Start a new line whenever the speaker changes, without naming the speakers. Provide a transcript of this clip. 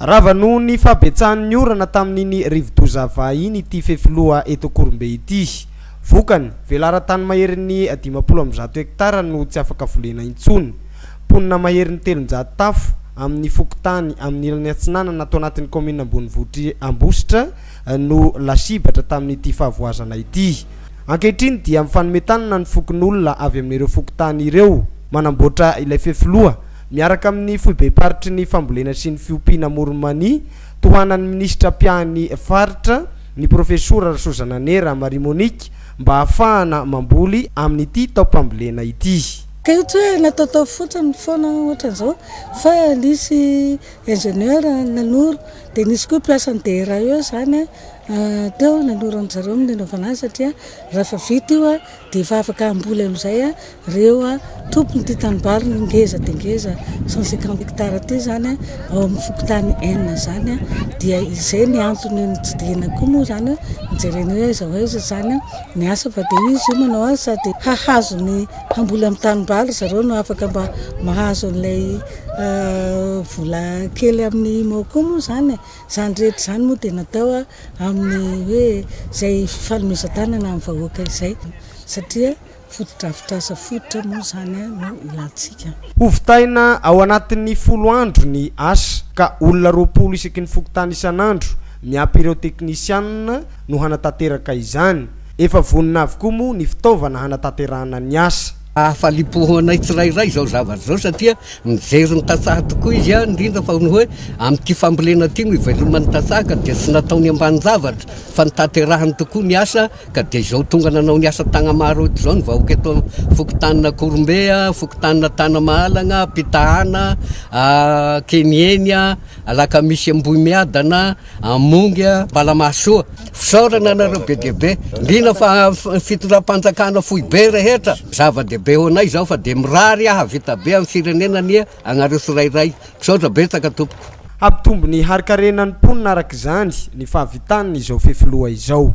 Rava noho ny fabetsahan'ny orana tamin'iny rivodozava iny ity fefiloha eto Korombe ity. Vokany velaran-tany maherin'ny 500 hektara no tsy afaka volena intsony. Ponina maherin'ny 300 tafo amin'ny fokontany amin'ny ilany atsinana natao anatin'ny commune Ambonivohitra Ambositra no lasibatra tamin'ity fahavoazana ity. Ankehitriny dia mifanometanana ny fokon'olona avy amin'ireo fokontany ireo manamboatra ilay fefiloha miaraka amin'ny foibe-paritry ny fambolena sy ny fiompiana Moromani tohanan'ny ministra piahany faritra ny profesora Sozana Nera Marie Monique mba ahafahana mamboly amin'ity taopambolena ity.
Ka io hoe natao fotsiny foana ohatran'izao fa nisy ingénieur nanoro dia nisy koa mpiasan'ny DRA eo zany teo nanoro an'zareo nanaovana azy satria rehefa vita io dia efa afaka hamboly amin'izay reo tompony ity tanimbary ngeza dia ngeza 150 hektara ity zany ao amin'ny fokontany enina zany dia izay ny antony nitsidihana koa moa zany nijerena hoe zao izy zany ny asa fa dia izy io manao azy sady hahazo ny hamboly amin'ny tanimbary zareo no afaka mba mahazo an'ilay vola kely amin'ny mao koa moa zany rehetra zany moa dia natao amin'ny hoe zay fifalomezan-tanana amin'ny vahoaka izay satria fotodrafitrasa fototra moa zany no ilantsika.
Hovitaina ao anatin'ny 10 andro ny asa ka olona 20 isaky ny fokontany isan'andro miampy ireo teknisianina no hanatanteraka izany. Efa vonina avokoa moa ny fitaovana hanatanterahana ny asa.
Ahafalipohana tsirairay zao zavatra zao satria mijery ny tatsaha tokoa izy indrindra fa ny hoe amin'ity fambolena ity no ivelomany tatsaka dia tsy nataony ambany zavatra fa nitanterahany tokoa ny asa ka dia izao tonga nanao ny asa tagna maro eto zao ny vahoaka eto fokotanina Korombe, fokotanina Tanamahalagna, Pitahana, Kenieny, Alakamisy Ambohimiadana, Amongy, Balamasoa. Fisaorana anareo be dia be indrindra fa fitondram-panjakana foibe rehetra zava-dehibe honay zao fa dia mirary vita be amin'ny firenenany agnareo tsirairay fisaotra betsaka tompoko.
Hampitombo ny harikarenan'ny mponina araka izany ny fahavitan'ny izao fefiloha izao.